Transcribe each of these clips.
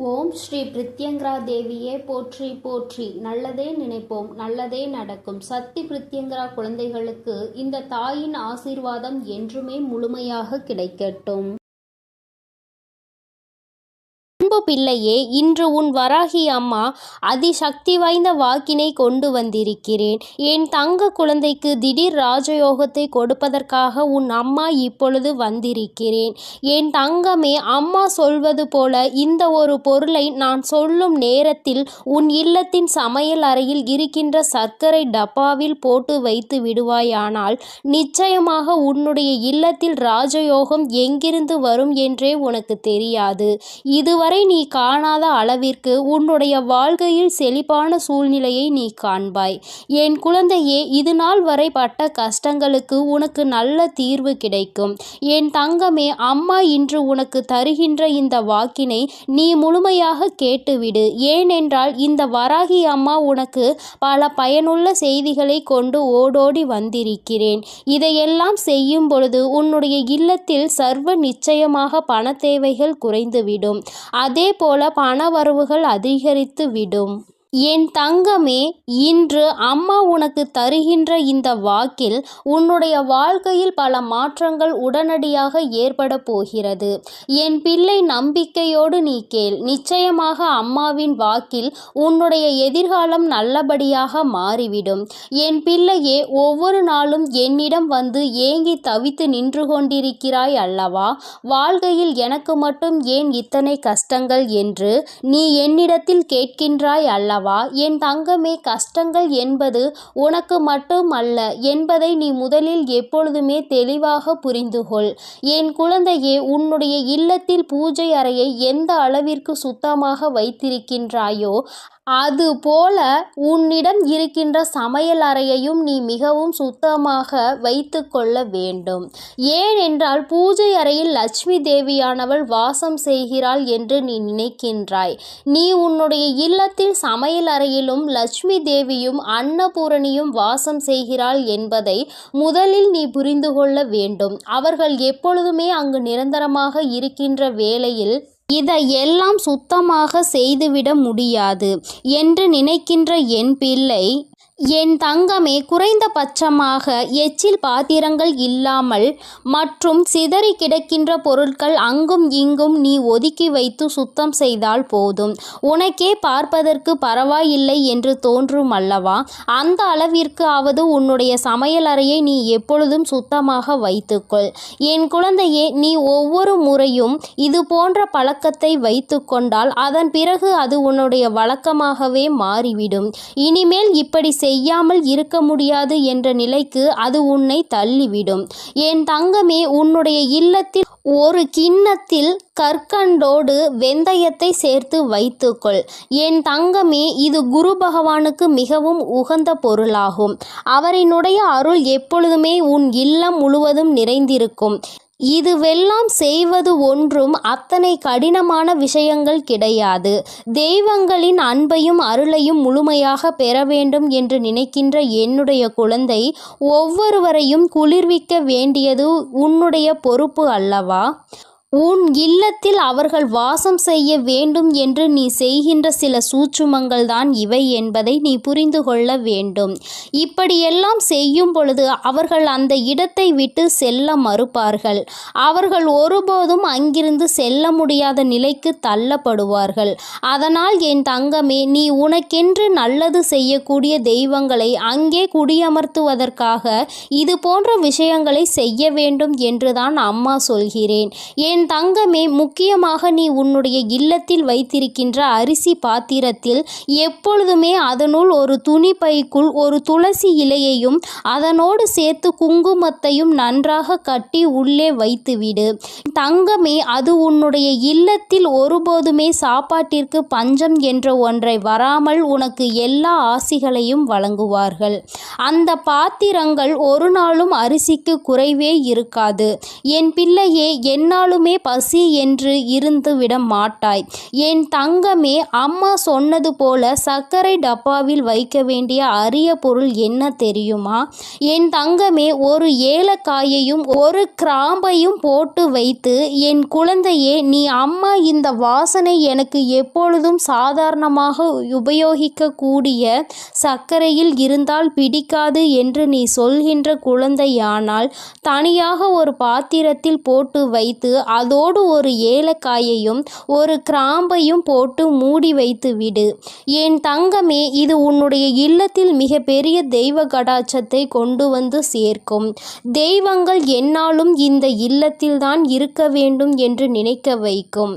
ஓம் ஸ்ரீ பிரித்யங்கரா தேவியே போற்றி போற்றி. நல்லதே நினைப்போம், நல்லதே நடக்கும். சக்தி பிரித்யங்கரா குழந்தைகளுக்கு இந்த தாயின் ஆசீர்வாதம் என்றுமே முழுமையாக கிடைக்கட்டும். அன்பு பிள்ளையே, இன்று உன் வராகி அம்மா அதிசக்தி வாய்ந்த வாக்கினை கொண்டு வந்திருக்கிறேன். என் தங்க குழந்தைக்கு திடீர் ராஜயோகத்தை கொடுப்பதற்காக உன் அம்மா இப்பொழுது வந்திருக்கிறேன். என் தங்கமே, அம்மா சொல்வது போல இந்த ஒரு பொருளை நான் சொல்லும் நேரத்தில் உன் இல்லத்தின் சமையல் அறையில் இருக்கின்ற சர்க்கரை டப்பாவில் போட்டு வைத்து விடுவாயானால் நிச்சயமாக உன்னுடைய இல்லத்தில் ராஜயோகம் எங்கிருந்து வரும் என்றே உனக்கு தெரியாது. இதுவரை நீ காணாத அளவிற்கு உன்னுடைய வாழ்க்கையில் செழிப்பான சூழ்நிலையை நீ காண்பாய். என் குழந்தையே, இது நாள் வரை பட்ட கஷ்டங்களுக்கு உனக்கு நல்ல தீர்வு கிடைக்கும். என் தங்கமே, அம்மா இன்று உனக்கு தருகின்ற இந்த வாக்கினை நீ முழுமையாக கேட்டுவிடு. ஏனென்றால் இந்த வராகி அம்மா உனக்கு பல பயனுள்ள செய்திகளை கொண்டு ஓடோடி வந்திருக்கிறேன். இதையெல்லாம் செய்யும் பொழுது உன்னுடைய இல்லத்தில் சர்வ நிச்சயமாக பண தேவைகள் குறைந்துவிடும். அதே போல பண வரவுகள் அதிகரித்து விடும். என் தங்கமே, இன்று அம்மா உனக்கு தருகின்ற இந்த வாக்கில் உன்னுடைய வாழ்க்கையில் பல மாற்றங்கள் உடனடியாக ஏற்பட போகிறது. என் பிள்ளை, நம்பிக்கையோடு நீ கேள். நிச்சயமாக அம்மாவின் வாக்கில் உன்னுடைய எதிர்காலம் நல்லபடியாக மாறிவிடும். என் பிள்ளையே, ஒவ்வொரு நாளும் என்னிடம் வந்து ஏங்கி தவித்து நின்று கொண்டிருக்கிறாய் அல்லவா? வாழ்க்கையில் எனக்கு மட்டும் ஏன் இத்தனை கஷ்டங்கள் என்று நீ என்னிடத்தில் கேட்கின்றாய் அல்லவா? என் தங்கமே, கஷ்டங்கள் என்பது உனக்கு மட்டும் அல்ல என்பதை நீ முதலில் எப்பொழுதுமே தெளிவாக புரிந்துகொள். என் குழந்தையே, உன்னுடைய இல்லத்தில் பூஜை அறையை எந்த அளவிற்கு சுத்தமாக வைத்திருக்கின்றாயோ அதுபோல உன்னிடம் இருக்கின்ற சமையல் அறையையும் நீ மிகவும் சுத்தமாக வைத்து கொள்ள வேண்டும். ஏனென்றால் பூஜை அறையில் லட்சுமி தேவியானவள் வாசம் செய்கிறாள் என்று நீ நினைக்கின்றாய். நீ உன்னுடைய இல்லத்தில் சமையல் அறையிலும் லட்சுமி தேவியும் அன்னபூரணியும் வாசம் செய்கிறாள் என்பதை முதலில் நீ புரிந்து கொள்ள வேண்டும். அவர்கள் எப்பொழுதுமே அங்கு நிரந்தரமாக இருக்கின்ற வேளையில் இதையெல்லாம் சுத்தமாக செய்துவிட முடியாது என்று நினைக்கின்ற என் பிள்ளை, என் தங்கமே, குறைந்தபட்சமாக எச்சில் பாத்திரங்கள் இல்லாமல் மற்றும் சிதறி கிடக்கின்ற பொருட்கள் அங்கும் இங்கும் நீ ஒதுக்கி வைத்து சுத்தம் செய்தால் போதும். உனக்கே பார்ப்பதற்கு பரவாயில்லை என்று தோன்றும் அல்லவா? அந்த அளவிற்கு ஆவது உன்னுடைய சமையல் அறையை நீ எப்பொழுதும் சுத்தமாக வைத்துக்கொள். என் குழந்தையே, நீ ஒவ்வொரு முறையும் இது போன்ற பழக்கத்தை வைத்து கொண்டால் அதன் பிறகு அது உன்னுடைய வழக்கமாகவே மாறிவிடும். இனிமேல் இப்படி செய்யாமல் இருக்க முடியாது என்ற நிலைக்கு அது உன்னை தள்ளிவிடும். என் தங்கமே, உன்னுடைய இல்லத்தில் ஒரு கிண்ணத்தில் கற்கண்டோடு வெந்தயத்தை சேர்த்து வைத்துக்கொள். என் தங்கமே, இது குரு பகவானுக்கு மிகவும் உகந்த பொருளாகும். அவரினுடைய அருள் எப்பொழுதுமே உன் இல்லம் முழுவதும் நிறைந்திருக்கும். இதுவெல்லாம் செய்வது ஒன்றும் அத்தனை கடினமான விஷயங்கள் கிடையாது. தெய்வங்களின் அன்பையும் அருளையும் முழுமையாக பெற வேண்டும் என்று நினைக்கின்ற என்னுடைய குழந்தை, ஒவ்வொருவரையும் குளிர்விக்க வேண்டியது உன்னுடைய பொறுப்பு அல்லவா? உன் இல்லத்தில் அவர்கள் வாசம் செய்ய வேண்டும் என்று நீ செய்கின்ற சில சூட்சுமங்கள் தான் இவை என்பதை நீ புரிந்து கொள்ள வேண்டும். இப்படியெல்லாம் செய்யும் பொழுது அவர்கள் அந்த இடத்தை விட்டு செல்ல மறுப்பார்கள். அவர்கள் ஒருபோதும் அங்கிருந்து செல்ல முடியாத நிலைக்கு தள்ளப்படுவார்கள். அதனால் என் தங்கமே, நீ உனக்கென்று நல்லது செய்யக்கூடிய தெய்வங்களை அங்கே குடியமர்த்துவதற்காக இது போன்ற விஷயங்களை செய்ய வேண்டும் என்றுதான் அம்மா சொல்கிறேன். என் தங்கமே, முக்கியமாக நீ உன்னுடைய இல்லத்தில் வைத்திருக்கின்ற அரிசி பாத்திரத்தில் எப்பொழுதுமே அதனுள் ஒரு துணி பைக்குள் ஒரு துளசி இலையையும் அதனோடு சேர்த்து குங்குமத்தையும் நன்றாக கட்டி உள்ளே வைத்துவிடு. தங்கமே, அது உன்னுடைய இல்லத்தில் ஒருபோதுமே சாப்பாட்டிற்கு பஞ்சம் என்ற ஒன்றை வராமல் உனக்கு எல்லா ஆசிகளையும் வழங்குவார்கள். அந்த பாத்திரங்கள் ஒரு நாளும் அரிசிக்கு குறைவே இருக்காது. என் பிள்ளையே, என்னாலுமே எப்பொழுதுமே பசி என்று இருந்து விட மாட்டாய். என் தங்கமே, அம்மா சொன்னது போல சர்க்கரை டப்பாவில் வைக்க வேண்டிய அரிய பொருள் என்ன தெரியுமா? என் தங்கமே, ஒரு ஏலக்காயையும் ஒரு கிராம்பையும் போட்டு வைத்து, என் குழந்தையே, நீ அம்மா இந்த வாசனை எனக்கு எப்பொழுதும் சாதாரணமாக உபயோகிக்கக்கூடிய சர்க்கரையில் இருந்தால் பிடிக்காது என்று நீ சொல்கின்ற குழந்தையானால் தனியாக ஒரு பாத்திரத்தில் போட்டு வைத்து அதோடு ஒரு ஏலக்காயையும் ஒரு கிராம்பையும் போட்டு மூடி வைத்து விடு. என் தங்கமே, இது உன்னுடைய இல்லத்தில் மிக பெரிய தெய்வ கடாட்சத்தை கொண்டு வந்து சேர்க்கும். தெய்வங்கள் எந்நாளும் இந்த இல்லத்தில்தான் இருக்க வேண்டும் என்று நினைக்க வைக்கும்.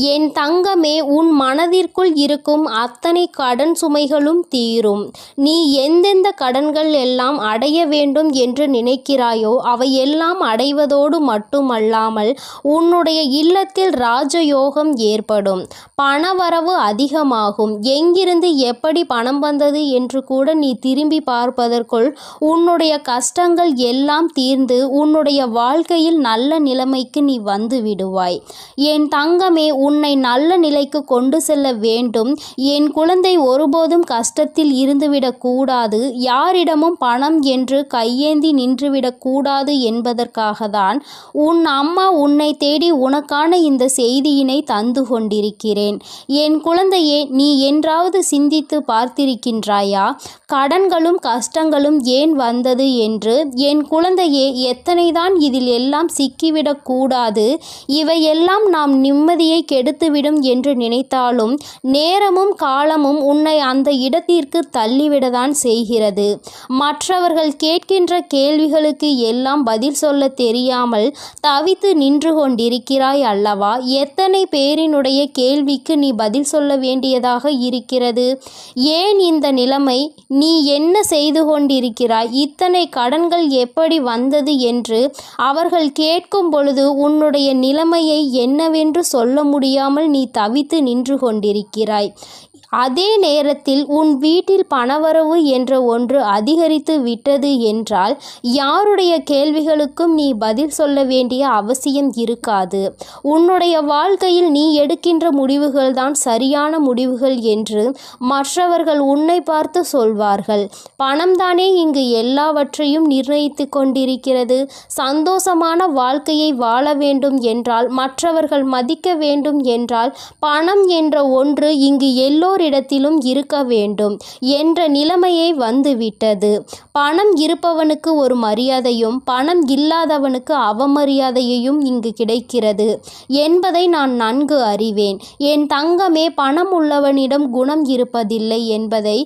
என் தங்கமே, உன் மனதிற்குள் இருக்கும் அத்தனை கடன் சுமைகளும் தீரும். நீ எந்தெந்த கடன்கள் எல்லாம் அடைய வேண்டும் என்று நினைக்கிறாயோ அவையெல்லாம் அடைவதோடு மட்டுமல்லாமல் உன்னுடைய இல்லத்தில் ராஜயோகம் ஏற்படும். பணவரவு அதிகமாகும். எங்கிருந்து எப்படி பணம் வந்தது என்று கூட நீ திரும்பி பார்ப்பதற்குள் உன்னுடைய கஷ்டங்கள் எல்லாம் தீர்ந்து உன்னுடைய வாழ்க்கையில் நல்ல நிலைமைக்கு நீ வந்து விடுவாய். என் தங்கமே, உன்னை நல்ல நிலைக்கு கொண்டு செல்ல வேண்டும். என் குழந்தை ஒருபோதும் கஷ்டத்தில் இருந்துவிடக் கூடாது. யாரிடமும் பணம் என்று கையேந்தி நின்றுவிடக் கூடாது என்பதற்காக தான் உன் அம்மா உன்னை தேடி உனக்கான இந்த செய்தியினை தந்து கொண்டிருக்கிறேன். என் குழந்தையே, நீ என்றாவது சிந்தித்து பார்த்திருக்கின்றாயா? கடன்களும் கஷ்டங்களும் ஏன் வந்தது என்று? என் குழந்தையே, எத்தனைதான் இதில் எல்லாம் சிக்கிவிடக் கூடாது. இவையெல்லாம் நாம் நிம்மதியை கெடுத்துவிடும் என்று நினைத்தாலும் நேரமும் காலமும் உன்னை அந்த இடத்திற்கு தள்ளிவிடத்தான் செய்கிறது. மற்றவர்கள் கேட்கின்ற கேள்விகளுக்கு எல்லாம் பதில் சொல்ல தெரியாமல் தவித்து நின்று கொண்டிருக்கிறாய் அல்லவா? எத்தனை பேரினுடைய கேள்விக்கு நீ பதில் சொல்ல வேண்டியதாக இருக்கிறது? ஏன் இந்த நிலைமை? நீ என்ன செய்து கொண்டிருக்கிறாய்? இத்தனை கடன்கள் எப்படி வந்தது என்று அவர்கள் கேட்கும் பொழுது உன்னுடைய நிலைமையை என்னவென்று சொல்ல முடியாமல் நீ தவித்து நின்று கொண்டிருக்கிறாய். அதே நேரத்தில் உன் வீட்டில் பணவரவு என்ற ஒன்று அதிகரித்து விட்டது என்றால் யாருடைய கேள்விகளுக்கும் நீ பதில் சொல்ல வேண்டிய அவசியம் இருக்காது. உன்னுடைய வாழ்க்கையில் நீ எடுக்கின்ற முடிவுகள் தான் சரியான முடிவுகள் என்று மற்றவர்கள் உன்னை பார்த்து சொல்வார்கள். பணம்தானே இங்கு எல்லாவற்றையும் நிர்ணயித்து கொண்டிருக்கிறது. சந்தோஷமான வாழ்க்கையை வாழ வேண்டும் என்றால், மற்றவர்கள் மதிக்க வேண்டும் என்றால், பணம் என்ற ஒன்று இங்கு எல்லோரிடத்திலும் இருக்க வேண்டும் என்ற நிலைமையை வந்துவிட்டது. பணம் இருப்பவனுக்கு ஒரு மரியாதையும் பணம் இல்லாதவனுக்கு அவமரியாதையையும் இங்கு கிடைக்கிறது என்பதை நான் நன்கு அறிவேன். என் தங்கமே, பணம் உள்ளவனிடம் குணம் இருப்பதில்லை என்பதை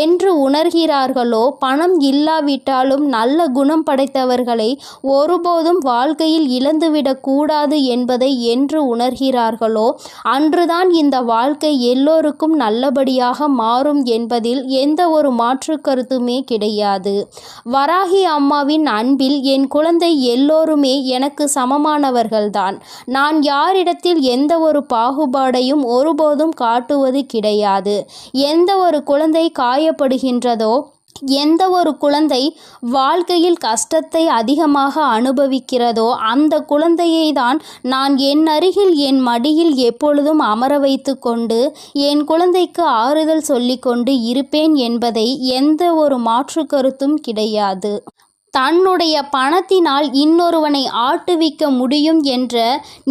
என்று உணர்கிறார்களோ, பணம் இல்லாவிட்டாலும் நல்ல குணம் படைத்தவர்களை ஒருபோதும் வாழ்க்கையில் இழந்துவிடக் கூடாது என்பதை என்று உணர்கிறார்களோ அன்றுதான் இந்த வாழ்க்கை எல்லோருக்கும் நல்லபடியாக மாறும் என்பதில் எந்த ஒரு மாற்று கருத்துமே கிடையாது. வராகி அம்மாவின் அன்பில் என் குழந்தை எல்லோருமே எனக்கு சமமானவர்கள்தான். நான் யாரிடத்தில் எந்த ஒரு பாகுபாடையும் ஒருபோதும் காட்டுவது கிடையாது. எந்த ஒரு குழந்தை காயப்படுகின்றதோ, எந்த ஒரு குழந்தை வாழ்க்கையில் கஷ்டத்தை அதிகமாக அனுபவிக்கிறதோ அந்த குழந்தையை தான் நான் என் அருகில் என் மடியில் எப்பொழுதும் அமர வைத்து கொண்டு என் குழந்தைக்கு ஆறுதல் சொல்லிக்கொண்டு இருப்பேன் என்பதை எந்த ஒரு மாற்று கருத்தும் கிடையாது. தன்னுடைய பணத்தினால் இன்னொருவனை ஆட்டுவிக்க முடியும் என்ற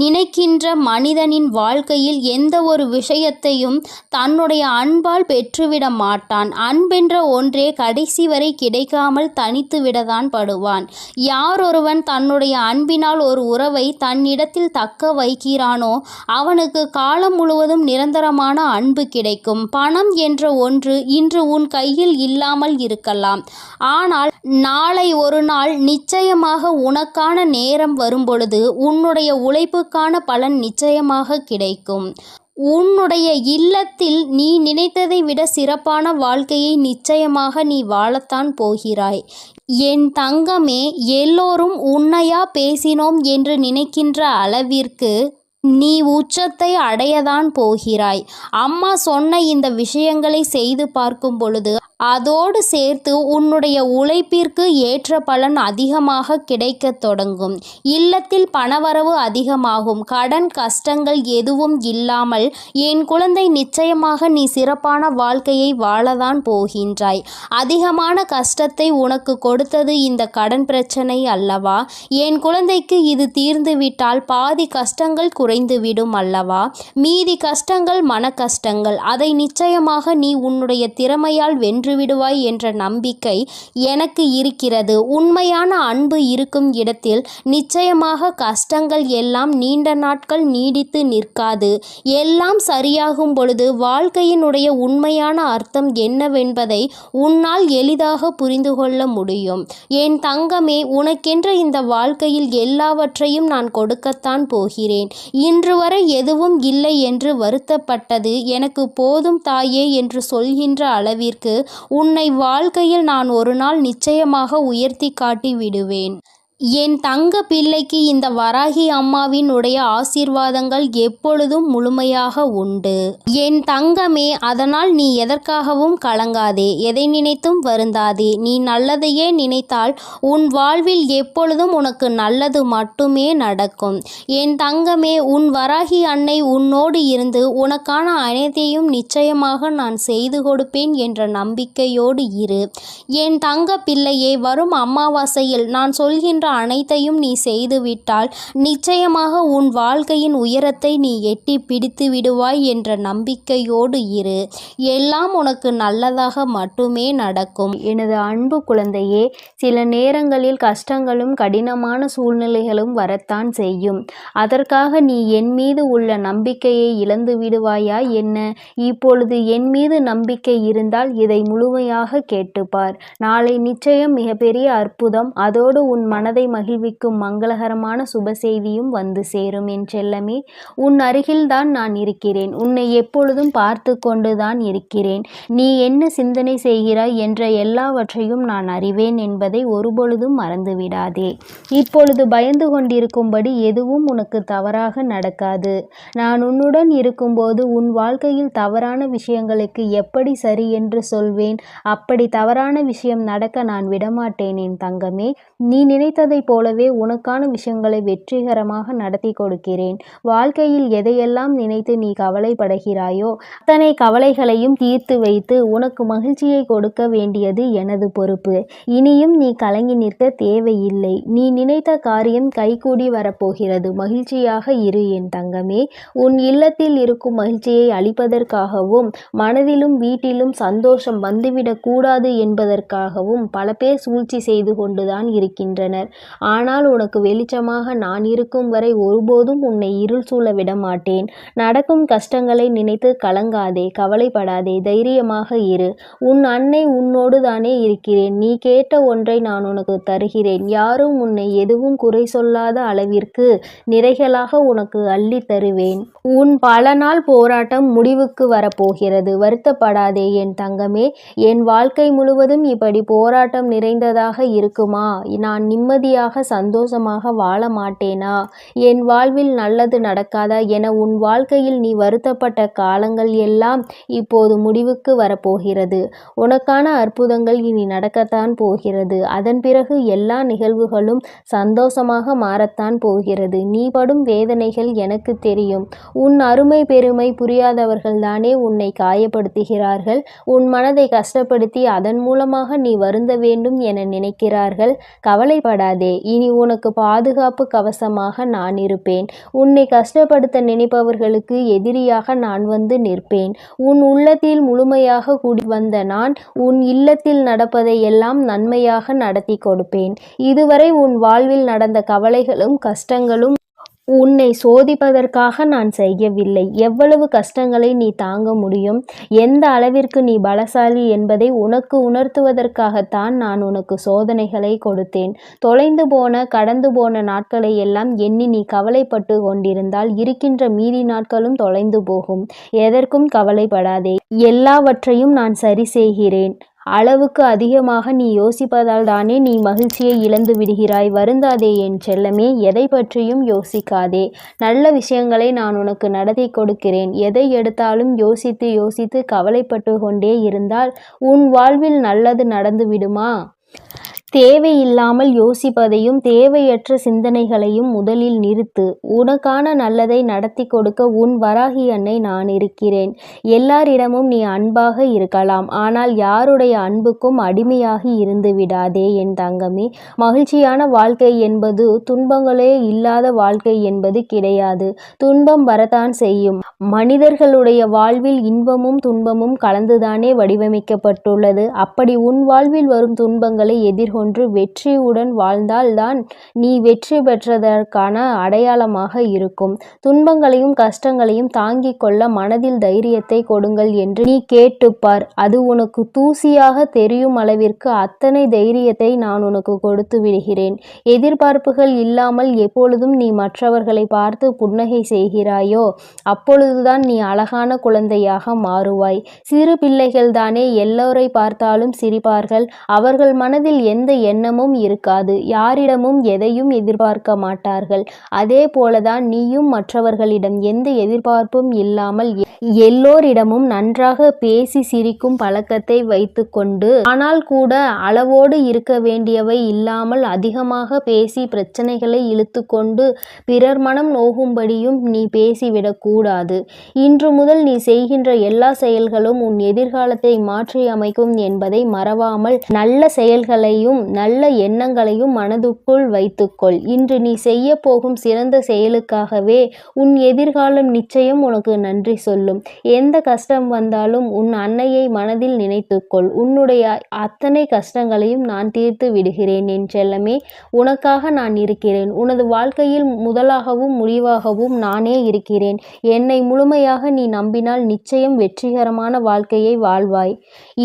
நினைக்கின்ற மனிதனின் வாழ்க்கையில் எந்த ஒரு விஷயத்தையும் தன்னுடைய அன்பால் பெற்றுவிட மாட்டான். அன்பென்ற ஒன்றே கடைசி வரை கிடைக்காமல் தனித்து விடத்தான் படுவான். யாரொருவன் தன்னுடைய அன்பினால் ஒரு உறவை தன்னிடத்தில் தக்க வைக்கிறானோ அவனுக்கு காலம் முழுவதும் நிரந்தரமான அன்பு கிடைக்கும். பணம் என்ற ஒன்று இன்று உன் கையில் இல்லாமல் இருக்கலாம், ஆனால் நாளை ஒரு நாள் நிச்சயமாக உனக்கான நேரம் வரும்பொழுது உன்னுடைய உழைப்புக்கான பலன் நிச்சயமாக கிடைக்கும். உன்னுடைய இல்லத்தில் நீ நினைத்ததை விட சிறப்பான வாழ்க்கையை நிச்சயமாக நீ வாழத்தான் போகிறாய். என் தங்கமே, எல்லோரும் உன்னையா பேசினோம் என்று நினைக்கின்ற அளவிற்கு நீ உச்சத்தை அடையதான் போகிறாய். அம்மா சொன்ன இந்த விஷயங்களை செய்து பார்க்கும் பொழுது அதோடு சேர்த்து உன்னுடைய உழைப்பிற்கு ஏற்ற பலன் அதிகமாக கிடைக்கத் தொடங்கும். இல்லத்தில் பணவரவு அதிகமாகும். கடன் கஷ்டங்கள் எதுவும் இல்லாமல் என் குழந்தை நிச்சயமாக நீ சிறப்பான வாழ்க்கையை வாழதான் போகின்றாய். அதிகமான கஷ்டத்தை உனக்கு கொடுத்தது இந்த கடன் பிரச்சனை அல்லவா? என் குழந்தைக்கு இது தீர்ந்துவிட்டால் பாதி கஷ்டங்கள் குறைந்துவிடும் அல்லவா? மீதி கஷ்டங்கள் மன கஷ்டங்கள். அதை நிச்சயமாக நீ உன்னுடைய திறமையால் வென்றுவிடுவாய் என்ற நம்பிக்கை எனக்கு இருக்கிறது. உண்மையான அன்பு இருக்கும் இடத்தில் நிச்சயமாக கஷ்டங்கள் எல்லாம் நீண்ட நாட்கள் நீடித்து நிற்காது. எல்லாம் சரியாகும் பொழுது வாழ்க்கையினுடைய உண்மையான அர்த்தம் என்னவென்பதை உன்னால் எளிதாக புரிந்து கொள்ள முடியும். என் தங்கமே, உனக்கென்ற இந்த வாழ்க்கையில் எல்லாவற்றையும் நான் கொடுக்கத்தான் போகிறேன். இன்று வரை எதுவும் இல்லை என்று வருத்தப்பட்டது எனக்கு போதும் தாயே என்று சொல்கின்ற அளவிற்கு உன்னை வாழ்க்கையில் நான் ஒரு நாள் நிச்சயமாக உயர்த்தி காட்டி விடுவேன். என் தங்க பிள்ளைக்கு இந்த வராகி அம்மாவின் உடைய ஆசீர்வாதங்கள் எப்பொழுதும் முழுமையாக உண்டு. என் தங்கமே, அதனால் நீ எதற்காகவும் கலங்காதே, எதை நினைத்தும் வருந்தாதே. நீ நல்லதையே நினைத்தால் உன் வாழ்வில் எப்பொழுதும் உனக்கு நல்லது மட்டுமே நடக்கும். என் தங்கமே, உன் வராகி அன்னை உன்னோடு இருந்து உனக்கான அனைத்தையும் நிச்சயமாக நான் செய்து கொடுப்பேன் என்ற நம்பிக்கையோடு இரு. என் தங்க பிள்ளையே, வரும் அமாவாசையில் நான் சொல்கின்ற அனைத்தையும் நீ செய்துவிட்டால் நிச்சயமாக உன் வாழ்க்கையின் உயரத்தை நீ எட்டி பிடித்து விடுவாய் என்ற நம்பிக்கையோடு இரு. எல்லாம் உனக்கு நல்லதாக மட்டுமே நடக்கும். எனது அன்பு குழந்தையே, சில நேரங்களில் கஷ்டங்களும் கடினமான சூழ்நிலைகளும் வரத்தான் செய்யும். அதற்காக நீ என் மீது உள்ள நம்பிக்கையை இழந்து விடுவாயா என்ன? இப்பொழுது என் மீது நம்பிக்கை இருந்தால் இதை முழுமையாக கேட்டுப்பார். நாளை நிச்சயம் மிகப்பெரிய அற்புதம், அதோடு உன் மனதை மகிழ்விக்கும் மங்களகரமான சுப செய்தியும் வந்து சேரும். என் செல்லமே, உன் அருகில்தான் நான் இருக்கிறேன். உன்னை எப்பொழுதும் பார்த்து கொண்டுதான் இருக்கிறேன். நீ என்ன சிந்தனை செய்கிறாய் என்ற எல்லாவற்றையும் நான் அறிவேன் என்பதை ஒருபொழுதும் மறந்துவிடாதே. இப்பொழுது பயந்து கொண்டிருக்கும்படி எதுவும் உனக்கு தவறாக நடக்காது. நான் உன்னுடன் இருக்கும்போது உன் வாழ்க்கையில் தவறான விஷயங்களுக்கு எப்படி சரி என்று சொல்வேன். அப்படி தவறான விஷயம் நடக்க நான் விடமாட்டேன். என் தங்கமே, நீ நினைத்ததை போலவே உனக்கான விஷயங்களை வெற்றிகரமாக நடத்தி கொடுக்கிறேன். வாழ்க்கையில் எதையெல்லாம் நினைத்து நீ கவலைப்படுகிறாயோ அத்தனை கவலைகளையும் தீர்த்து வைத்து உனக்கு மகிழ்ச்சியை கொடுக்க வேண்டியது எனது பொறுப்பு. இனியும் நீ கலங்கி நிற்க தேவையில்லை. நீ நினைத்த காரியம் கைகூடி வரப்போகிறது. மகிழ்ச்சியாக இரு என் தங்கமே. உன் இல்லத்தில் இருக்கும் மகிழ்ச்சியை அளிப்பதற்காகவும் மனதிலும் வீட்டிலும் சந்தோஷம் வந்துவிடக் கூடாது என்பதற்காகவும் பல பேர் சூழ்ச்சி செய்து கொண்டுதான் இருக்கின்றனர். ஆனால் உனக்கு வெளிச்சமாக நான் இருக்கும் வரை ஒருபோதும் உன்னை இருள் சூழ விட மாட்டேன். நடக்கும் கஷ்டங்களை நினைத்து கலங்காதே, கவலைப்படாதே, தைரியமாக இரு. உன் அன்னை உன்னோடு தானே இருக்கிறேன். நீ கேட்ட ஒன்றை நான் உனக்கு தருகிறேன். யாரும் உன்னை எதுவும் குறை சொல்லாத அளவிற்கு நிறைகளாக உனக்கு அள்ளி தருவேன். உன் பல நாள் போராட்டம் முடிவுக்கு வரப்போகிறது. வருத்தப்படாதே என் தங்கமே. என் வாழ்க்கை முழுவதும் இப்படி போராட்டம் நிறைந்ததாக இருக்குமா? நான் நிம்மதியாக சந்தோஷமாக வாழ மாட்டேனா? என் வாழ்வில் நல்லது நடக்காதா என உன் வாழ்க்கையில் நீ வருத்தப்பட்ட காலங்கள் எல்லாம் இப்போது முடிவுக்கு வரப்போகிறது. உனக்கான அற்புதங்கள் இனி நடக்கத்தான் போகிறது. அதன் பிறகு எல்லா நிகழ்வுகளும் சந்தோஷமாக மாறத்தான் போகிறது. நீ படும் வேதனைகள் எனக்கு தெரியும். உன் அருமை பெருமை புரியாதவர்கள் தானே உன்னை காயப்படுத்துகிறார்கள். உன் மனதை கஷ்டப்படுத்தி அதன் மூலமாக நீ வருந்த வேண்டும் என நினைக்கிறார்கள். கவலைப்படாதே. இனி உனக்கு பாதுகாப்பு கவசமாக நான் இருப்பேன். உன்னை கஷ்டப்படுத்த நினைப்பவர்களுக்கு எதிரியாக நான் வந்து நிற்பேன். உன் உள்ளத்தில் முழுமையாக கூடி வந்த நான் உன் இல்லத்தில் நடப்பதை எல்லாம் நன்மையாக நடத்தி கொடுப்பேன். இதுவரை உன் வாழ்வில் நடந்த கவலைகளும் கஷ்டங்களும் உன்னை சோதிப்பதற்காக நான் செய்யவில்லை. எவ்வளவு கஷ்டங்களை நீ தாங்க முடியும், எந்த அளவிற்கு நீ பலசாலி என்பதை உனக்கு உணர்த்துவதற்காகத்தான் நான் உனக்கு சோதனைகளை கொடுத்தேன். தொலைந்து போன கடந்து போன நாட்களை எல்லாம் எண்ணி நீ கவலைப்பட்டு கொண்டிருந்தால் இருக்கின்ற மீதி நாட்களும் தொலைந்து போகும். எதற்கும் கவலைப்படாதே. எல்லாவற்றையும் நான் சரி செய்கிறேன். அளவுக்கு அதிகமாக நீ யோசிப்பதால் தானே நீ மகிழ்ச்சியை இழந்து விடுகிறாய். வருந்தாதே என் செல்லமே, எதை பற்றியும் யோசிக்காதே. நல்ல விஷயங்களை நான் உனக்கு நடத்தி கொடுக்கிறேன். எதை எடுத்தாலும் யோசித்து யோசித்து கவலைப்பட்டு கொண்டே இருந்தால் உன் வாழ்வில் நல்லது நடந்து விடுமா? தேவையில்லாமல் யோசிப்பதையும் தேவையற்ற சிந்தனைகளையும் முதலில் நிறுத்து. உனக்கான நல்லதை நடத்தி கொடுக்க உன் வராகி அன்னை நான் இருக்கிறேன். எல்லாரிடமும் நீ அன்பாக இருக்கலாம், ஆனால் யாருடைய அன்புக்கும் அடிமையாகி இருந்து விடாதே என் தங்கமே. மகிழ்ச்சியான வாழ்க்கை என்பது துன்பங்களே இல்லாத வாழ்க்கை என்பது கிடையாது. துன்பம் வரத்தான் செய்யும். மனிதர்களுடைய வாழ்வில் இன்பமும் துன்பமும் கலந்துதானே வடிவமைக்கப்பட்டுள்ளது. அப்படி உன் வாழ்வில் வரும் துன்பங்களை எதிர்கொண்டு வெற்றியுடன் வாழ்ந்தால்தான் நீ வெற்றி பெற்றதற்கான அடையாளமாக இருக்கும். துன்பங்களையும் கஷ்டங்களையும் தாங்கிக் கொள்ள மனதில் தைரியத்தை கொடுங்கள் என்று நீ கேட்டுப்பார். அது உனக்கு தூசியாக தெரியும் அளவிற்கு அத்தனை தைரியத்தை நான் உனக்கு கொடுத்து விடுகிறேன். எதிர்பார்ப்புகள் இல்லாமல் எப்பொழுதும் நீ மற்றவர்களை பார்த்து புன்னகை செய்கிறாயோ அப்பொழுதுதான் நீ அழகான குழந்தையாக மாறுவாய். சிறு பிள்ளைகள் தானே எல்லோரை பார்த்தாலும் சிரிப்பார்கள். அவர்கள் மனதில் எந்த எண்ணமும் இருக்காது. யாரிடமும் எதையும் எதிர்பார்க்க மாட்டார்கள். அதே போலதான் நீயும் மற்றவர்களிடம் எந்த எதிர்பார்ப்பும் இல்லாமல் எல்லோரிடமும் நன்றாக பேசி சிரிக்கும் பழக்கத்தை வைத்துக்கொண்டு, ஆனால் கூட அளவோடு இருக்க வேண்டியவை இல்லாமல் அதிகமாக பேசி பிரச்சனைகளை இழுத்துக்கொண்டு பிறர் மனம் நோகும்படியும் நீ பேசிவிடக்கூடாது. இன்று முதல் நீ செய்கின்ற எல்லா செயல்களும் உன் எதிர்காலத்தை மாற்றி அமைக்கும் என்பதை மறவாமல் நல்ல செயல்களையும் நல்ல எண்ணங்களையும் மனதுக்குள் வைத்துக்கொள். இன்று நீ செய்ய போகும் சிறந்த செயலுக்காகவே உன் எதிர்காலம் நிச்சயம் உனக்கு நன்றி சொல்லும். எந்த கஷ்டம் வந்தாலும் உன் அன்னையை மனதில் நினைத்துக்கொள். உன்னுடைய அத்தனை கஷ்டங்களையும் நான் தீர்த்து விடுகிறேன் என் செல்லமே. உனக்காக நான் இருக்கிறேன். உனது வாழ்க்கையில் முதலாகவும் முடிவாகவும் நானே இருக்கிறேன். என்னை முழுமையாக நீ நம்பினால் நிச்சயம் வெற்றிகரமான வாழ்க்கையை வாழ்வாய்.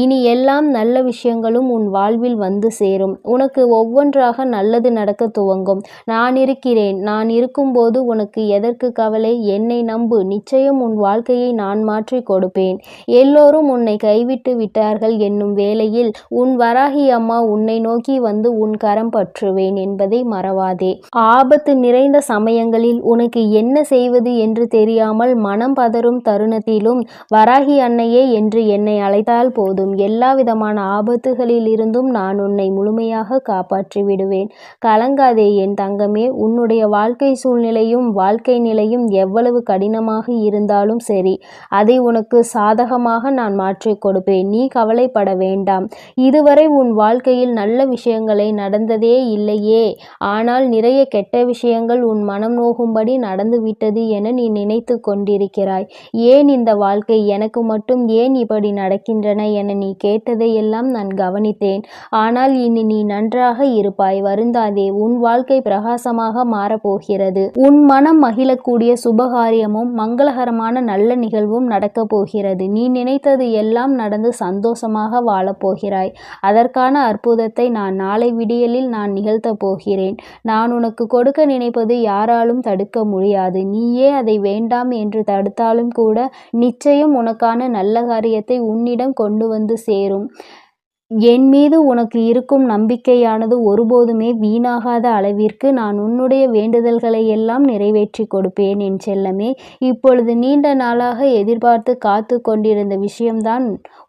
இனி எல்லாம் நல்ல விஷயங்களும் உன் வாழ்வில் வந்து சேரும். உனக்கு ஒவ்வொன்றாக நல்லது நடக்க துவங்கும். நான் இருக்கிறேன். நான் இருக்கும்போது உனக்கு எதற்கு கவலை? என்னை நம்பு. நிச்சயம் உன் வாழ்க்கையை நான் மாற்றி கொடுப்பேன். எல்லோரும் உன்னை கைவிட்டு விட்டார்கள் என்னும் வேளையில் உன் வராகி அம்மா உன்னை நோக்கி வந்து உன் கரம் பற்றுவேன் என்பதை மறவாதே. ஆபத்து நிறைந்த சமயங்களில் உனக்கு என்ன செய்வது என்று தெரியாமல் மனம் பதறும் தருணத்திலும் வராகி அன்னையே என்று என்னை அழைத்தால் போதும். எல்லா விதமான ஆபத்துகளில் இருந்தும் நான் உன்னை முழுமையாக காப்பாற்றி விடுவேன். கலங்காதே என் தங்கமே. உன்னுடைய வாழ்க்கை சூழ்நிலையும் வாழ்க்கை நிலையும் எவ்வளவு கடினமாக இருந்தாலும் சரி, அதை உனக்கு சாதகமாக நான் மாற்றிக் கொடுப்பேன். நீ கவலைப்பட வேண்டாம். இதுவரை உன் வாழ்க்கையில் நல்ல விஷயங்களை நடந்ததே இல்லையே, ஆனால் நிறைய கெட்ட விஷயங்கள் உன் மனம் நோகும்படி நடந்துவிட்டது என நீ நினைத்து கொண்டிருக்கிறாய். ஏன் இந்த வாழ்க்கை எனக்கு மட்டும் ஏன் இப்படி நடக்கின்றன என நீ கேட்டதையெல்லாம் நான் கவனித்தேன். ஆனால் இனி நீ நன்றாக இருப்பாய். வருந்தாதே. உன் வாழ்க்கை பிரகாசமாக மாறப்போகிறது. உன் மனம் மகிழக்கூடிய சுபகாரியமும் மங்களகரமான நல்ல நிகழ்வும் நடக்கப் போகிறது. நீ நினைத்தது எல்லாம் நடந்து சந்தோஷமாக வாழப்போகிறாய். அதற்கான அற்புதத்தை நான் நாளை விடியலில் நான் நிகழ்த்தப் போகிறேன். நான் உனக்கு கொடுக்க நினைப்பது யாராலும் தடுக்க முடியாது. நீயே அதை வேண்டாம் என்று தடுத்தாலும் கூட நிச்சயம் உனக்கான நல்ல காரியத்தை உன்னிடம் கொண்டு வந்து சேரும். என் மீது உனக்கு இருக்கும் நம்பிக்கையானது ஒருபோதுமே வீணாகாத அளவிற்கு நான் உன்னுடைய வேண்டுதல்களை எல்லாம் நிறைவேற்றி கொடுப்பேன் என் செல்லமே. இப்பொழுது நீண்ட நாளாக எதிர்பார்த்து காத்து கொண்டிருந்த விஷயம்தான்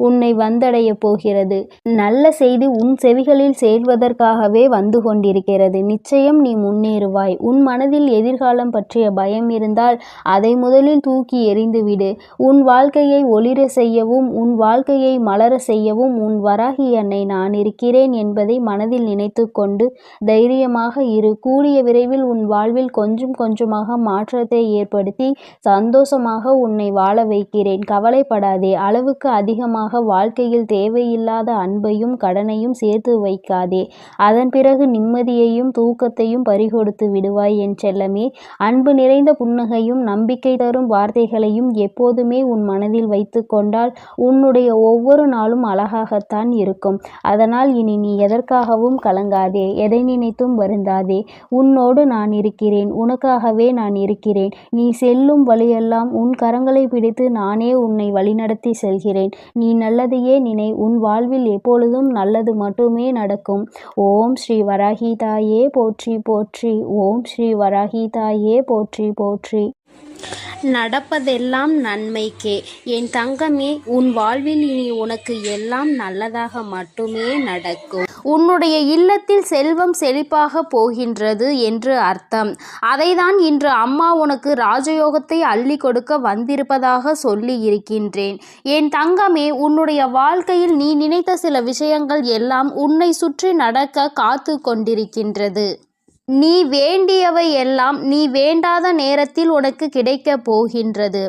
உன்னை வந்தடைய போகிறது. நல்ல செய்தி உன் செவிகளில் சேர்வதற்காகவே வந்து கொண்டிருக்கிறது. நிச்சயம் நீ முன்னேறுவாய். உன் மனதில் எதிர்காலம் பற்றிய பயம் இருந்தால் அதை முதலில் தூக்கி எறிந்துவிடு. உன் வாழ்க்கையை ஒளிர செய்யவும் உன் வாழ்க்கையை மலர செய்யவும் உன் வராகி அன்னை நான் இருக்கிறேன் என்பதை மனதில் நினைத்து கொண்டு தைரியமாக இரு. கூடிய விரைவில் உன் வாழ்வில் கொஞ்சம் கொஞ்சமாக மாற்றத்தை ஏற்படுத்தி சந்தோஷமாக உன்னை வாழ வைக்கிறேன். கவலைப்படாதே. அளவுக்கு அதிகமாக வாழ்க்கையில் தேவையில்லாத அன்பையும் கடனையும் சேர்த்து வைக்காதே. அதன் பிறகு நிம்மதியையும் தூக்கத்தையும் பறிகொடுத்து விடுவாய் என் செல்லமே. அன்பு நிறைந்த புன்னகையும் நம்பிக்கை தரும் வார்த்தைகளையும் எப்போதுமே உன் மனதில் வைத்து கொண்டால் உன்னுடைய ஒவ்வொரு நாளும் அழகாகத்தான் இருக்கும். இருக்கும். அதனால் இனி நீ எதற்காகவும் கலங்காதே, எதை நினைத்தும் வருந்தாதே. உன்னோடு நான் இருக்கிறேன், உனக்காகவே நான் இருக்கிறேன். நீ செல்லும் வழியெல்லாம் உன் கரங்களை பிடித்து நானே உன்னை வழிநடத்தி செல்கிறேன். நீ நல்லதையே நினை, உன் வாழ்வில் எப்பொழுதும் நல்லது மட்டுமே நடக்கும். ஓம் ஸ்ரீ வராகி தாயே போற்றி போற்றி. ஓம் ஸ்ரீ வராகி தாயே போற்றி போற்றி. நடப்பதெல்லாம் நன்மைக்கே. என் தங்கமே, உன் வாழ்வில் இனி உனக்கு எல்லாம் நல்லதாக மட்டுமே நடக்கும். உன்னுடைய இல்லத்தில் செல்வம் செழிப்பாக போகின்றது என்று அர்த்தம். அதைதான் இன்று அம்மா உனக்கு ராஜயோகத்தை அள்ளி கொடுக்க வந்திருப்பதாக சொல்லி இருக்கின்றேன். என் தங்கமே, உன்னுடைய வாழ்க்கையில் நீ நினைத்த சில விஷயங்கள் எல்லாம் உன்னை சுற்றி நடக்க காத்து கொண்டிருக்கின்றது. நீ வேண்டியவை எல்லாம் நீ வேண்டாத நேரத்தில் உனக்கு கிடைக்கப் போகின்றது.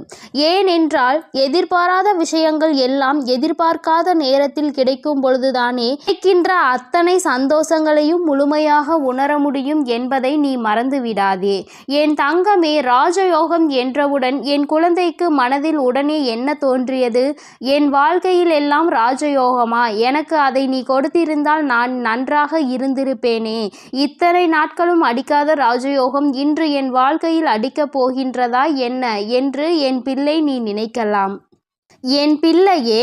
ஏனென்றால் எதிர்பாராத விஷயங்கள் எல்லாம் எதிர்பார்க்காத நேரத்தில் கிடைக்கும் பொழுதுதானே கிடைக்கின்ற அத்தனை சந்தோஷங்களையும் முழுமையாக உணர முடியும் என்பதை நீ மறந்துவிடாதே. என் தங்கமே, ராஜயோகம் என்றவுடன் என் குழந்தைக்கு மனதில் உடனே என்ன தோன்றியது? என் வாழ்க்கையில் எல்லாம் ராஜயோகமா? எனக்கு அதை நீ கொடுத்திருந்தால் நான் நன்றாக இருந்திருப்பேனே. இத்தனை நாட்கள் அடிக்காத ராஜயோகம் இன்று என் வாழ்க்கையில் அடிக்கப் போகின்றதா என்ன என்று என் பிள்ளை நீ நினைக்கலாம். என் பிள்ளையே,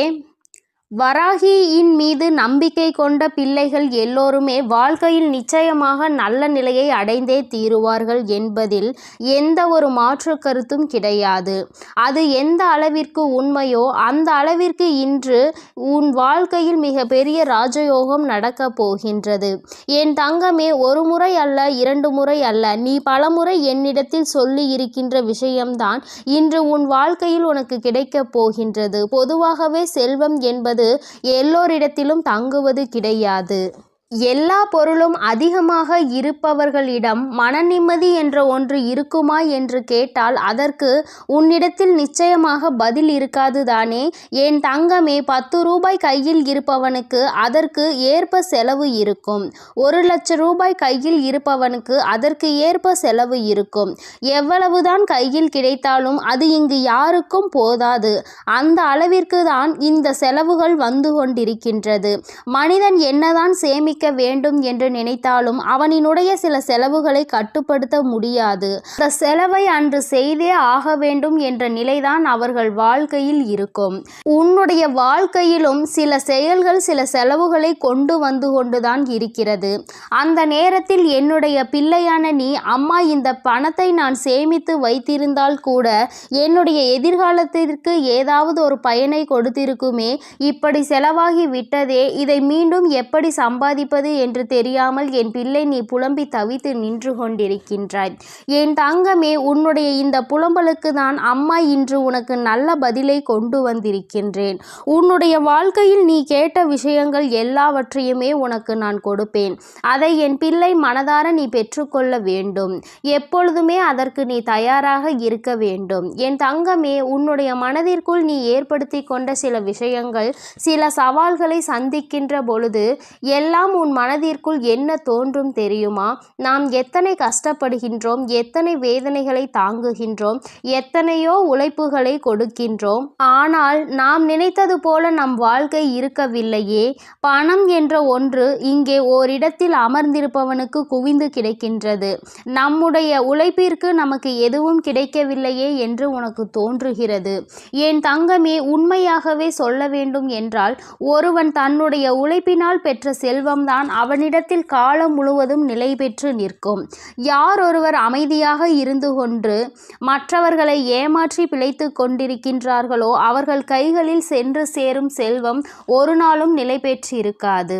வராகியின் மீது நம்பிக்கை கொண்ட பிள்ளைகள் எல்லோருமே வாழ்க்கையில் நிச்சயமாக நல்ல நிலையை அடைந்தே தீருவார்கள் என்பதில் எந்த ஒரு மாற்று கருத்தும் கிடையாது. அது எந்த அளவிற்கு உண்மையோ அந்த அளவிற்கு இன்று உன் வாழ்க்கையில் மிக பெரிய ராஜயோகம் நடக்கப் போகின்றது. என் தங்கமே, ஒரு முறை அல்ல, 2 முறை அல்ல, நீ பலமுறை என்னிடத்தில் சொல்லி இருக்கின்ற விஷயம்தான் இன்று உன் வாழ்க்கையில் உனக்கு கிடைக்கப் போகின்றது. பொதுவாகவே செல்வம் என்பது எல்லோரிடத்திலும் தங்குவது கிடையாது. எல்லா பொருளும் அதிகமாக இருப்பவர்களிடம் மன நிம்மதி என்ற ஒன்று இருக்குமா என்று கேட்டால் அதற்கு உன்னிடத்தில் நிச்சயமாக பதில் இருக்காது தானே. என் தங்கமே, 10 ரூபாய் கையில் இருப்பவனுக்கு அதற்கு ஏற்ப செலவு இருக்கும். 1 லட்சம் ரூபாய் கையில் இருப்பவனுக்கு அதற்கு ஏற்ப செலவு இருக்கும். எவ்வளவுதான் கையில் கிடைத்தாலும் அது இங்கு யாருக்கும் போதாது. அந்த அளவிற்கு தான் இந்த செலவுகள் வந்து கொண்டிருக்கின்றது. மனிதன் என்னதான் சேமிக்க வேண்டும் என்று நினைத்தாலும் அவனினுடைய சில செலவுகளை கட்டுப்படுத்த முடியாது. அந்த செலவை அன்று செய்தே ஆக வேண்டும் என்ற நிலைதான் அவர்கள் வாழ்க்கையில் இருக்கும். உன்னுடைய வாழ்க்கையிலும் சில செயல்கள் சில செலவுகளை கொண்டு வந்து கொண்டுதான் இருக்கிறது. அந்த நேரத்தில் என்னுடைய பிள்ளையான நீ, அம்மா இந்த பணத்தை நான் சேமித்து வைத்திருந்தால் கூட என்னுடைய எதிர்காலத்திற்கு ஏதாவது ஒரு பயனை கொடுத்திருக்குமே, இப்படி செலவாகி விட்டதே, இதை மீண்டும் எப்படி சம்பாதிப்பது என்று தெரியாமல் என் பிள்ளை நீ புலம்பி தவித்து நின்று கொண்டிருக்கின்றாய். என் தங்கமே, உன்னுடைய இந்த புலம்பலுக்கு தான் அம்மா இன்று உனக்கு நல்ல பதிலை கொண்டு வந்திருக்கின்றேன். உன்னுடைய வாழ்க்கையில் நீ கேட்ட விஷயங்கள் எல்லாவற்றையுமே உனக்கு நான் கொடுப்பேன். அதை என் பிள்ளை மனதார நீ பெற்றுக்கொள்ள வேண்டும். எப்பொழுதுமே அதற்கு நீ தயாராக இருக்க வேண்டும். என் தங்கமே, உன்னுடைய மனதிற்குள் நீ ஏற்படுத்தி கொண்ட சில விஷயங்கள், சில சவால்களை சந்திக்கின்ற பொழுது எல்லாம் உன் மனதிற்குள் என்ன தோன்றும் தெரியுமா? நாம் எத்தனை கஷ்டப்படுகின்றோம், எத்தனை வேதனைகளை தாங்குகின்றோம், எத்தனையோ உழைப்புகளை கொடுக்கின்றோம். ஆனால் நாம் நினைத்தது போல நம் வாழ்க்கை இருக்கவில்லையே. பணம் என்ற ஒன்று இங்கே ஓரிடத்தில் அமர்ந்திருப்பவனுக்கு குவிந்து கிடைக்கின்றது. நம்முடைய உழைப்பிற்கு நமக்கு எதுவும் கிடைக்கவில்லையே என்று உனக்கு தோன்றுகிறது. என் தங்கமே, உண்மையாகவே சொல்ல வேண்டும் என்றால் ஒருவன் தன்னுடைய உழைப்பினால் பெற்ற செல்வம்தான் அவனிடத்தில் காலம் முழுவதும் நிலை பெற்று நிற்கும். யார் ஒருவர் அமைதியாக இருந்து கொண்டு மற்றவர்களை ஏமாற்றி பிழைத்து கொண்டிருக்கின்றார்களோ அவர்கள் கைகளில் சென்று சேரும் செல்வம் ஒரு நாளும் நிலை பெற்றிருக்காது.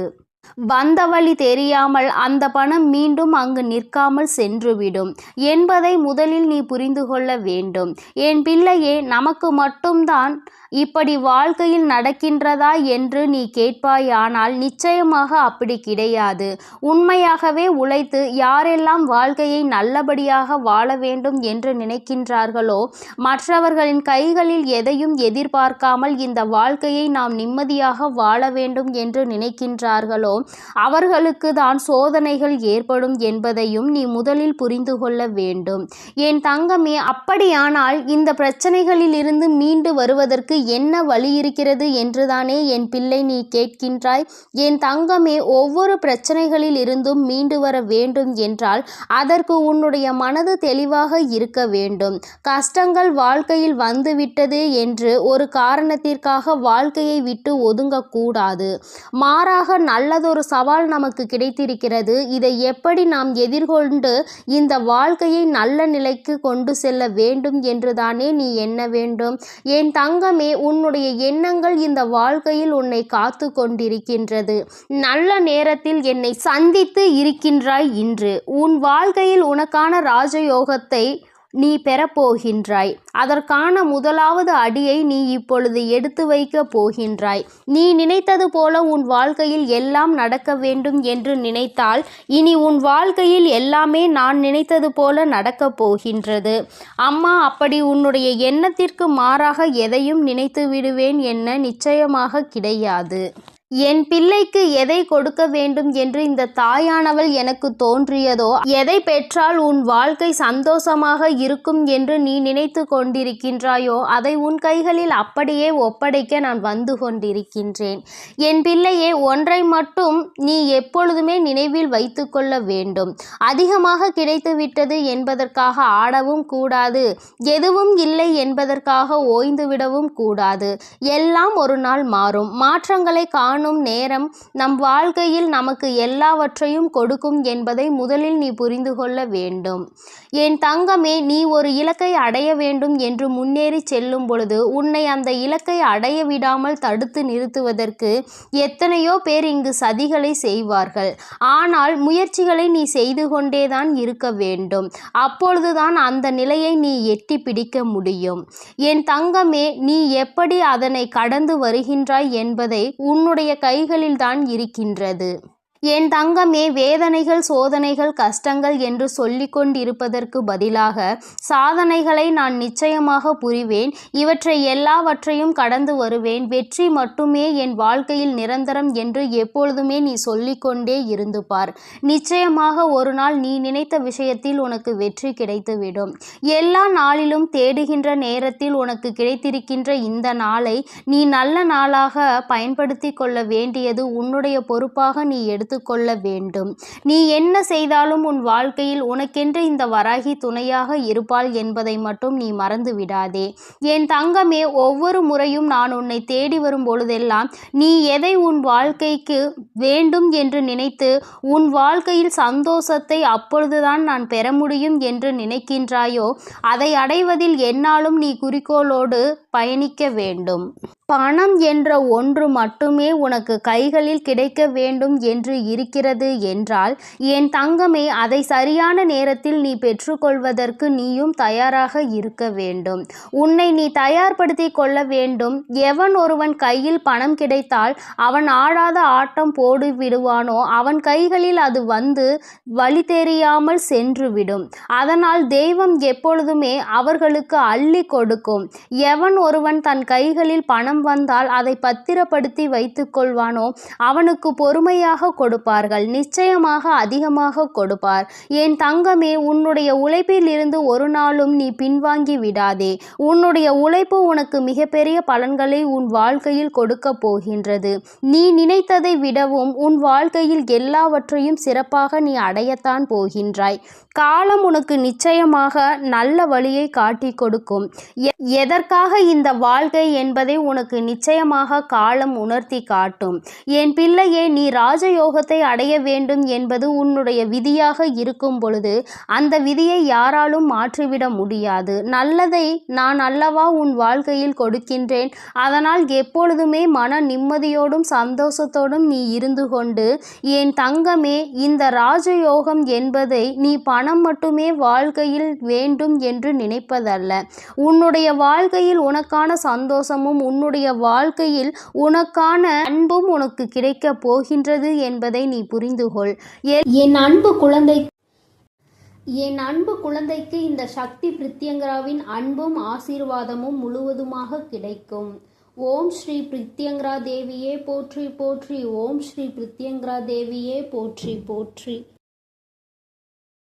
வந்த வழி தெரியாமல் அந்த பணம் மீண்டும் அங்கு நிற்காமல் சென்றுவிடும் என்பதை முதலில் நீ புரிந்து கொள்ள வேண்டும். என் பிள்ளையே, நமக்கு மட்டும்தான் இப்படி வாழ்க்கையில் நடக்கின்றதா என்று நீ கேட்பாயானால் நிச்சயமாக அப்படி கிடையாது. உண்மையாகவே உழைத்து யாரெல்லாம் வாழ்க்கையை நல்லபடியாக வாழ வேண்டும் என்று நினைக்கின்றார்களோ, மற்றவர்களின் கைகளில் எதையும் எதிர்பார்க்காமல் இந்த வாழ்க்கையை நாம் நிம்மதியாக வாழ வேண்டும் என்று நினைக்கின்றார்களோ, அவர்களுக்கு தான் சோதனைகள் ஏற்படும் என்பதையும் நீ முதலில் புரிந்து கொள்ள வேண்டும். என் தங்கமே, அப்படியானால் இந்த பிரச்சனைகளில் இருந்து மீண்டு வருவதற்கு என்ன வழி இருக்கிறது என்றுதானே என் பிள்ளை நீ கேட்கின்றாய். என் தங்கமே, ஒவ்வொரு பிரச்சனைகளில் இருந்தும் மீண்டு வர வேண்டும் என்றால் அதற்கு உன்னுடைய மனது தெளிவாக இருக்க வேண்டும். கஷ்டங்கள் வாழ்க்கையில் வந்துவிட்டது என்று ஒரு காரணத்திற்காக வாழ்க்கையை விட்டு ஒதுங்கக்கூடாது. மாறாக நல்லதொரு சவால் நமக்கு கிடைத்திருக்கிறது. இதை எப்படி நாம் எதிர்கொண்டு இந்த வாழ்க்கையை நல்ல நிலைக்கு கொண்டு செல்ல வேண்டும் என்றுதானே நீ எண்ண வேண்டும். என் தங்கமே, உன்னுடைய எண்ணங்கள் இந்த வாழ்க்கையில் உன்னை காத்து கொண்டிருக்கின்றது. நல்ல நேரத்தில் என்னை சந்தித்து இருக்கின்றாய். இன்று உன் வாழ்க்கையில் உனக்கான ராஜயோகத்தை நீ பெறப்போகின்றாய். அதற்கான முதலாவது அடியை நீ இப்பொழுது எடுத்து வைக்க போகின்றாய். நீ நினைத்தது போல உன் வாழ்க்கையில் எல்லாம் நடக்க வேண்டும் என்று நினைத்தால் இனி உன் வாழ்க்கையில் எல்லாமே நான் நினைத்தது போல நடக்கப் போகின்றது. அம்மா அப்படி உன்னுடைய எண்ணத்திற்கு மாறாக எதையும் நினைத்து விடுவேன் என்ன நிச்சயமாக கிடையாது. என் பிள்ளைக்கு எதை கொடுக்க வேண்டும் என்று இந்த தாயானவள் எனக்கு தோன்றியதோ, எதை பெற்றால் உன் வாழ்க்கை சந்தோஷமாக இருக்கும் என்று நீ நினைத்து கொண்டிருக்கின்றாயோ அதை உன் கைகளில் அப்படியே ஒப்படைக்க நான் வந்து கொண்டிருக்கின்றேன். என் பிள்ளையே, ஒன்றை மட்டும் நீ எப்பொழுதுமே நினைவில் வைத்து கொள்ள வேண்டும். அதிகமாக கிடைத்து விட்டது என்பதற்காக ஆடவும் கூடாது. எதுவும் இல்லை என்பதற்காக ஓய்ந்து விடவும் கூடாது. எல்லாம் ஒரு நாள் மாறும். மாற்றங்களை காணும் நேரம் நம் வாழ்க்கையில் நமக்கு எல்லாவற்றையும் கொடுக்கும் என்பதை முதலில் நீ புரிந்து கொள்ள வேண்டும். என் தங்கமே, நீ ஒரு இலக்கை அடைய வேண்டும் என்று முன்னேறி செல்லும் பொழுது உன்னை அந்த இலக்கை அடைய விடாமல் தடுத்து நிறுத்துவதற்கு எத்தனையோ பேர் இங்கு சதிகளை செய்வார்கள். ஆனால் முயற்சிகளை நீ செய்து கொண்டேதான் இருக்க வேண்டும். அப்பொழுதுதான் அந்த நிலையை நீ எட்டி பிடிக்க முடியும். என் தங்கமே, நீ எப்படி அதனை கடந்து வருகின்றாய் என்பதை உன்னுடைய கைகளில் தான் இருக்கின்றது. என் தங்கமே, வேதனைகள், சோதனைகள், கஷ்டங்கள் என்று சொல்லிக் கொண்டிருப்பதற்கு பதிலாக சாதனைகளை நான் நிச்சயமாக புரிவேன். இவற்றை எல்லாவற்றையும் கடந்து வருவேன். வெற்றி மட்டுமே என் வாழ்க்கையில் நிரந்தரம் என்று எப்பொழுதுமே நீ சொல்லிக்கொண்டே இருந்து பார். நிச்சயமாக ஒரு நாள் நீ நினைத்த விஷயத்தில் உனக்கு வெற்றி கிடைத்துவிடும். எல்லா நாளிலும் தேடுகின்ற நேரத்தில் உனக்கு கிடைத்திருக்கின்ற இந்த நாளை நீ நல்ல நாளாக பயன்படுத்தி கொள்ள வேண்டியது உன்னுடைய பொறுப்பாக நீ எடுத்துக்கொள்ள வேண்டும். நீ என்ன செய்தாலும் உன் வாழ்க்கையில் உனக்கென்று இந்த வராகி துணையாக இருப்பாள் என்பதை மட்டும் நீ மறந்து விடாதே. என் தங்கமே, ஒவ்வொரு முறையும் நான் உன்னை தேடி வரும் பொழுதெல்லாம் நீ எதை உன் வாழ்க்கைக்கு வேண்டும் என்று நினைத்து உன் வாழ்க்கையில் சந்தோஷத்தை அப்பொழுதுதான் நான் பெற முடியும் என்று நினைக்கின்றாயோ அதை அடைவதில் என்னாலும் நீ குறிக்கோளோடு பயணிக்க வேண்டும். பணம் என்ற ஒன்று மட்டுமே உனக்கு கைகளில் கிடைக்க வேண்டும் என்று இருக்கிறது என்றால் என் தங்கமே, அதை சரியான நேரத்தில் நீ பெற்றுக்கொள்வதற்கு நீயும் தயாராக இருக்க வேண்டும். உன்னை நீ தயார்படுத்தி கொள்ள வேண்டும். எவன் ஒருவன் கையில் பணம் கிடைத்தால் அவன் ஆடாத ஆட்டம் போடு விடுவானோ அவன் கைகளில் அது வந்து வழி தெரியாமல் சென்றுவிடும். அதனால் தெய்வம் எப்பொழுதுமே அவர்களுக்கு அள்ளி கொடுக்கும். எவன் ஒருவன் தன் கைகளில் பணம் வந்தால் அதை பத்திரப்படுத்தி வைத்துக் கொள்வானோ அவனுக்கு பொறுமையாக கொடுப்பார்கள். நிச்சயமாக அதிகமாக கொடுப்பார். என் தங்கமே, உன்னுடைய உழைப்பில் இருந்து ஒரு நாளும் நீ பின்வாங்கி விடாதே. உன்னுடைய உழைப்பு உனக்கு மிகப்பெரிய பலன்களை உன் வாழ்க்கையில் கொடுக்க போகின்றது. நீ நினைத்ததை விடவும் உன் வாழ்க்கையில் எல்லாவற்றையும் சிறப்பாக நீ அடையத்தான் போகின்றாய். காலம் உனக்கு நிச்சயமாக நல்ல வழியை காட்டி கொடுக்கும். எதற்காக இந்த வாழ்க்கை என்பதை உனக்கு நிச்சயமாக காலம் உணர்த்தி காட்டும். என் பிள்ளையே, நீ ராஜயோகத்தை அடைய வேண்டும் என்பது உன்னுடைய விதியாக இருக்கும் பொழுது அந்த விதியை யாராலும் மாற்றிவிட முடியாது. நல்லதை நான் அல்லவா உன் வாழ்க்கையில் கொடுக்கின்றேன். அதனால் எப்பொழுதுமே மன நிம்மதியோடும் சந்தோஷத்தோடும் நீ இருந்து கொண்டு என் தங்கமே, இந்த ராஜயோகம் என்பதை நீ பணம் மட்டுமே வாழ்க்கையில் வேண்டும் என்று நினைப்பதல்ல. உன்னுடைய வாழ்க்கையில் உனக்கான சந்தோஷமும் உன்னுடைய வாழ்க்கையில் உனக்கான அன்பும் உனக்கு கிடைக்க போகின்றது என்பதை நீ புரிந்துகொள். என் அன்பு குழந்தைக்கு இந்த சக்தி பிரித்யங்கராவின் அன்பும் ஆசீர்வாதமும் முழுவதுமாக கிடைக்கும். ஓம் ஸ்ரீ பிரித்யங்கரா தேவியே போற்றி போற்றி. ஓம் ஸ்ரீ பிரித்யங்கரா தேவியே போற்றி போற்றி.